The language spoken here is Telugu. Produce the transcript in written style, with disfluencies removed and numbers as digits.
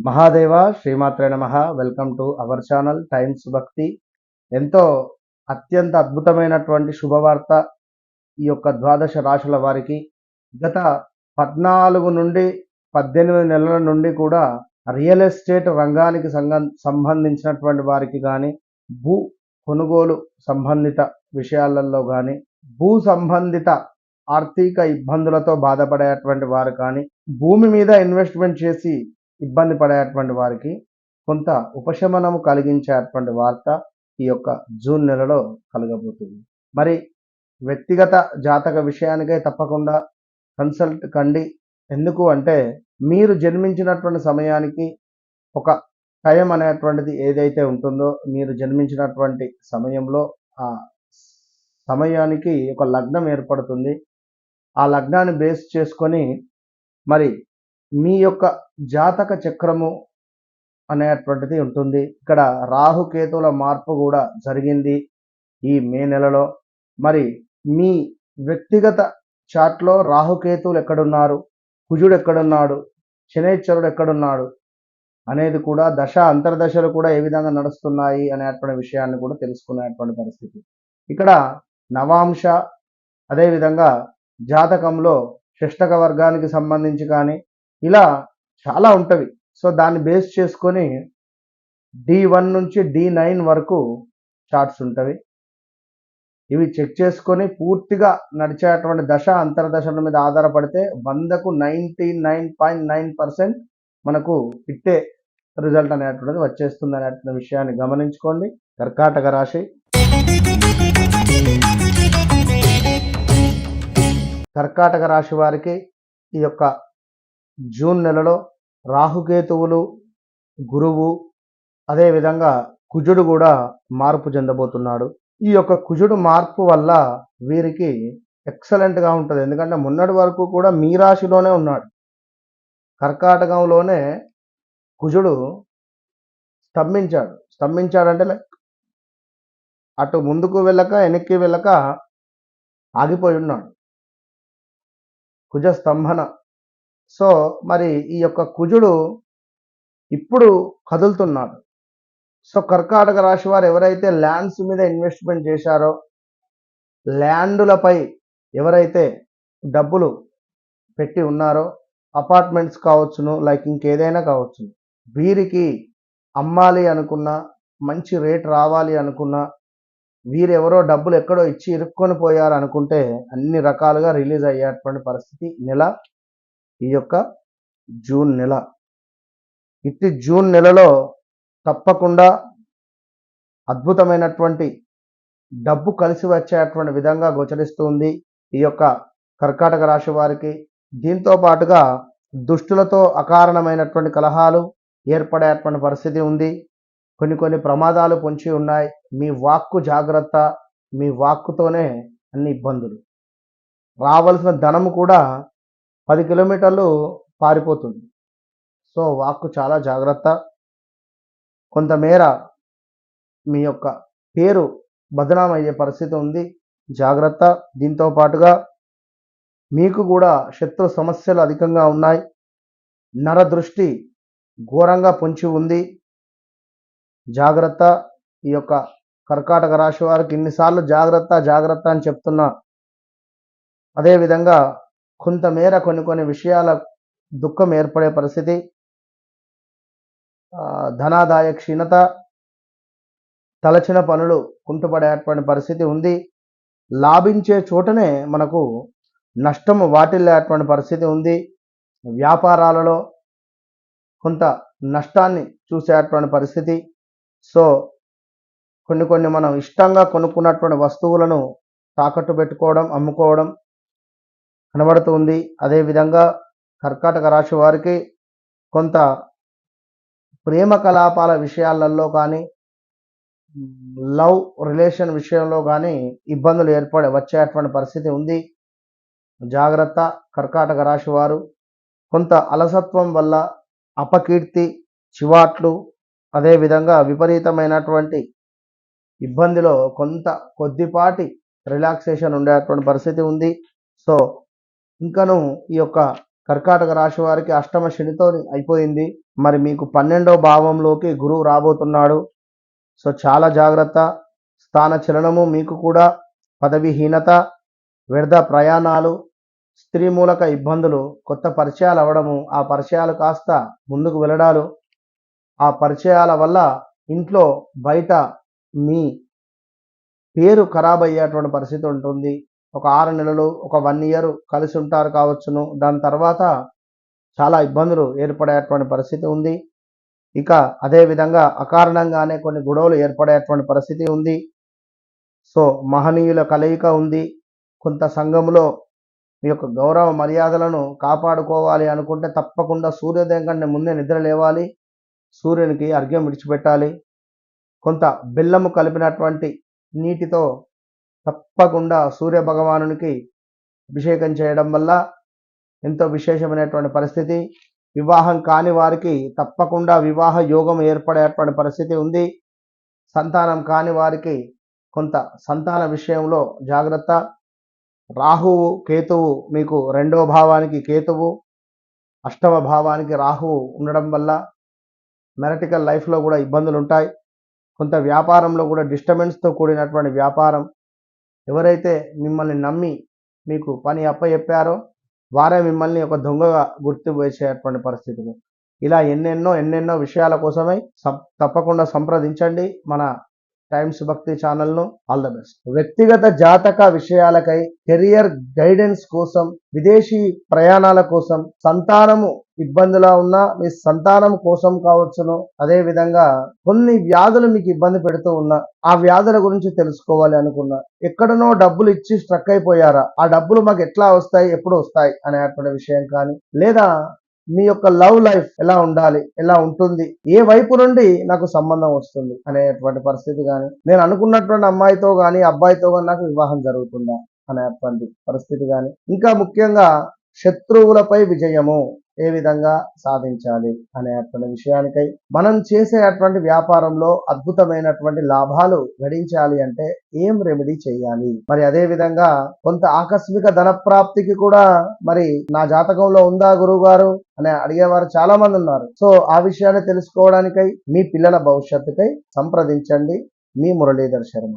మహాదేవ శ్రీమాత్రే నమః. Welcome to our channel times భక్తి. ఎంతో అత్యంత అద్భుతమైనటువంటి శుభవార్త ఈ యొక్క ద్వాదశ రాశుల వారికి. గత 14 నుండి 18 నెలల నుండి కూడా రియల్ ఎస్టేట్ రంగానికి సంబంధించినటువంటి వారికి కానీ, భూ కొనుగోలు సంబంధిత విషయాలలో కానీ, భూ సంబంధిత ఆర్థిక ఇబ్బందులతో బాధపడేటువంటి వారు కానీ, భూమి మీద ఇన్వెస్ట్మెంట్ చేసి ఇబ్బంది పడేటువంటి వారికి కొంత ఉపశమనము కలిగించేటువంటి వార్త ఈ యొక్క జూన్ నెలలో కలగబోతుంది. మరి వ్యక్తిగత జాతక విషయానికై తప్పకుండా కన్సల్ట్ కండి. ఎందుకు అంటే మీరు జన్మించినటువంటి సమయానికి ఒక టైం అనేటువంటిది ఏదైతే ఉంటుందో, మీరు జన్మించినటువంటి సమయంలో ఆ సమయానికి ఒక లగ్నం ఏర్పడుతుంది. ఆ లగ్నాన్ని బేస్ చేసుకొని మరి మీ యొక్క జాతక చక్రము అనేటువంటిది ఉంటుంది. ఇక్కడ రాహుకేతువుల మార్పు కూడా జరిగింది ఈ మే నెలలో. మరి మీ వ్యక్తిగత చార్ట్లో రాహుకేతువులు ఎక్కడున్నారు, కుజుడు ఎక్కడున్నాడు, శనైశ్వరుడు ఎక్కడున్నాడు అనేది కూడా దశ అంతర్దశలు కూడా ఏ విధంగా నడుస్తున్నాయి అనేటువంటి విషయాన్ని కూడా తెలుసుకునేటువంటి పరిస్థితి. ఇక్కడ నవాంశ అదేవిధంగా జాతకంలో షష్టక వర్గానికి సంబంధించి కానీ ఇలా చాలా ఉంటవి. సో దాన్ని బేస్ చేసుకొని D1 నుంచి D9 వరకు చార్ట్స్ ఉంటవి. ఇవి చెక్ చేసుకొని పూర్తిగా నడిచేటువంటి దశ అంతర్దశల మీద ఆధారపడితే 100కు 99.9% మనకు ఇట్టే రిజల్ట్ అనేటువంటిది వచ్చేస్తుంది అనేటువంటి విషయాన్ని గమనించుకోండి. కర్కాటక రాశి. కర్కాటక రాశి వారికి ఈ యొక్క జూన్ నెలలో రాహుకేతువులు, గురువు, అదేవిధంగా కుజుడు కూడా మార్పు చెందబోతున్నాడు. ఈ యొక్క కుజుడు మార్పు వల్ల వీరికి ఎక్సలెంట్గా ఉంటుంది. ఎందుకంటే మొన్నటి వరకు కూడా మీ రాశిలోనే ఉన్నాడు. కర్కాటకంలోనే కుజుడు స్తంభించాడంటే అటు ముందుకు వెళ్ళక వెనక్కి వెళ్ళక ఆగిపోయి ఉన్నాడు. కుజ స్తంభన. సో మరి ఈ యొక్క కుజుడు ఇప్పుడు కదులుతున్నాడు. సో కర్కాటక రాశి వారు ఎవరైతే ల్యాండ్స్ మీద ఇన్వెస్ట్మెంట్ చేశారో, ల్యాండులపై ఎవరైతే డబ్బులు పెట్టి ఉన్నారో, అపార్ట్మెంట్స్ కావచ్చును, లైక్ ఇంకేదైనా కావచ్చును, వీరికి అమ్మాలి అనుకున్నా, మంచి రేట్ రావాలి అనుకున్నా, వీరెవరో డబ్బులు ఎక్కడో ఇచ్చి ఇరుక్కొని పోయారు అనుకుంటే అన్ని రకాలుగా రిలీజ్ అయ్యేటువంటి పరిస్థితి నెల ఈ యొక్క జూన్ నెల. ఇట్టి జూన్ నెలలో తప్పకుండా అద్భుతమైనటువంటి డబ్బు కలిసి వచ్చేటువంటి విధంగా గోచరిస్తుంది ఈ యొక్క కర్కాటక రాశి వారికి. దీంతో పాటుగా దుష్టులతో అకారణమైనటువంటి కలహాలు ఏర్పడేటువంటి పరిస్థితి ఉంది. కొన్ని ప్రమాదాలు పొంచి ఉన్నాయి. మీ వాక్కు జాగ్రత్త. మీ వాక్కుతోనే అన్ని ఇబ్బందులు. రావాల్సిన ధనము కూడా 10 కిలోమీటర్లు పారిపోతుంది. సో వాక్కు చాలా జాగ్రత్త. కొంతమేర మీ యొక్క పేరు బదనాం అయ్యే పరిస్థితి ఉంది, జాగ్రత్త. దీంతో పాటుగా మీకు కూడా శత్రు సమస్యలు అధికంగా ఉన్నాయి. నరదృష్టి ఘోరంగా పొంచి ఉంది, జాగ్రత్త. ఈ యొక్క కర్కాటక రాశి వారికి ఇన్నిసార్లు జాగ్రత్త అని చెప్తున్నా. అదేవిధంగా కొంతమేర కొన్ని విషయాల దుఃఖం ఏర్పడే పరిస్థితి, ధనాదాయ క్షీణత, తలచిన పనులు కుంటుపడేటువంటి పరిస్థితి ఉంది. లాభించే చోటనే మనకు నష్టము వాటిల్లేటువంటి పరిస్థితి ఉంది. వ్యాపారాలలో కొంత నష్టాన్ని చూసేటువంటి పరిస్థితి. సో కొన్ని మనం ఇష్టంగా కొనుక్కున్నటువంటి వస్తువులను తాకట్టు పెట్టుకోవడం, అమ్ముకోవడం కనబడుతుంది. అదేవిధంగా కర్కాటక రాశి వారికి కొంత ప్రేమ కలాపాల విషయాలలో కానీ, లవ్ రిలేషన్ విషయంలో కానీ ఇబ్బందులు వచ్చేటువంటి పరిస్థితి ఉంది, జాగ్రత్త. కర్కాటక రాశి వారు కొంత అలసత్వం వల్ల అపకీర్తి, చివాట్లు, అదేవిధంగా విపరీతమైనటువంటి ఇబ్బందిలో కొద్దిపాటి రిలాక్సేషన్ ఉండేటువంటి పరిస్థితి ఉంది. సో ఇంకను ఈ యొక్క కర్కాటక రాశి వారికి అష్టమ శనితో అయిపోయింది. మరి మీకు 12వ భావంలోకి గురువు రాబోతున్నాడు. సో చాలా జాగ్రత్త. స్థాన చలనము మీకు కూడా పదవిహీనత, వ్యర్థ ప్రయాణాలు, స్త్రీ మూలక ఇబ్బందులు, కొత్త పరిచయాలు అవ్వడము, ఆ పరిచయాలు కాస్త ముందుకు వెళ్ళడాలు, ఆ పరిచయాల వల్ల ఇంట్లో బయట మీ పేరు ఖరాబ్ అయ్యేటువంటి పరిస్థితి ఉంటుంది. ఒక 6 నెలలు, ఒక 1 ఇయర్ కలిసి ఉంటారు కావచ్చును. దాని తర్వాత చాలా ఇబ్బందులు ఏర్పడేటువంటి పరిస్థితి ఉంది. ఇక అదే విధంగా అకారణంగానే కొన్ని గొడవలు ఏర్పడేటువంటి పరిస్థితి ఉంది. సో మహనీయుల కలయిక ఉంది. కొంత సంఘంలో మీ యొక్క గౌరవ మర్యాదలను కాపాడుకోవాలి అనుకుంటే తప్పకుండా సూర్యోదయం కంటే ముందే నిద్ర లేవాలి. సూర్యునికి అర్ఘ్యం విడిచిపెట్టాలి. కొంత బెల్లము కలిపినటువంటి నీటితో తప్పకుండా సూర్య భగవానునికి అభిషేకం చేయడం వల్ల ఎంతో విశేషమైనటువంటి పరిస్థితి. వివాహం కాని వారికి తప్పకుండా వివాహ యోగం ఏర్పడేటువంటి పరిస్థితి ఉంది. సంతానం కాని వారికి కొంత సంతాన విషయంలో జాగ్రత్త. రాహువు కేతువు మీకు 2వ భావానికి కేతువు, 8వ భావానికి రాహువు ఉండడం వల్ల మెరటికల్ లైఫ్లో కూడా ఇబ్బందులు ఉంటాయి. కొంత వ్యాపారంలో కూడా డిస్టర్బెన్స్తో కూడినటువంటి వ్యాపారం. ఎవరైతే మిమ్మల్ని నమ్మి మీకు పని అప్పచెప్పారో వారే మిమ్మల్ని ఒక దొంగగా గుర్తు వేసేటువంటి పరిస్థితులు. ఇలా ఎన్నెన్నో విషయాల కోసమై తప్పకుండా సంప్రదించండి మన టైమ్స్ భక్తి ఛానల్ను. All the best. వ్యక్తిగత జాతక విషయాలకై, కెరియర్ గైడెన్స్ కోసం, విదేశీ ప్రయాణాల కోసం, సంతానము ఇబ్బందిలా ఉన్నా మీ సంతానం కోసం కావచ్చును, అదే విధంగా కొన్ని వ్యాధులు మీకు ఇబ్బంది పెడుతూ ఉన్నా ఆ వ్యాధుల గురించి తెలుసుకోవాలి అనుకున్నా, ఎక్కడనో డబ్బులు ఇచ్చి స్ట్రక్ అయిపోయారా, ఆ డబ్బులు మాకు ఎట్లా వస్తాయి, ఎప్పుడు వస్తాయి అనేటువంటి విషయం కానీ, లేదా మీ యొక్క లవ్ లైఫ్ ఎలా ఉండాలి, ఎలా ఉంటుంది, ఏ వైపు నుండి నాకు సంబంధం వస్తుంది అనేటువంటి పరిస్థితి కానీ, నేను అనుకున్నటువంటి అమ్మాయితో కానీ అబ్బాయితో కానీ నాకు వివాహం జరుగుతుందా అనేటువంటి పరిస్థితి కానీ, ఇంకా ముఖ్యంగా శత్రువులపై విజయము ఏ విధంగా సాధించాలి అనేటువంటి విషయానికై, మనం చేసేటువంటి వ్యాపారంలో అద్భుతమైనటువంటి లాభాలు గడించాలి అంటే ఏం రెమెడీ చేయాలి, మరి అదే విధంగా కొంత ఆకస్మిక ధన ప్రాప్తికి కూడా మరి నా జాతకంలో ఉందా గురువు గారు అని అడిగేవారు చాలా మంది ఉన్నారు. సో ఆ విషయాన్ని తెలుసుకోవడానికై మీ పిల్లల భవిష్యత్తుకై సంప్రదించండి మీ మురళీధర్ శర్మ.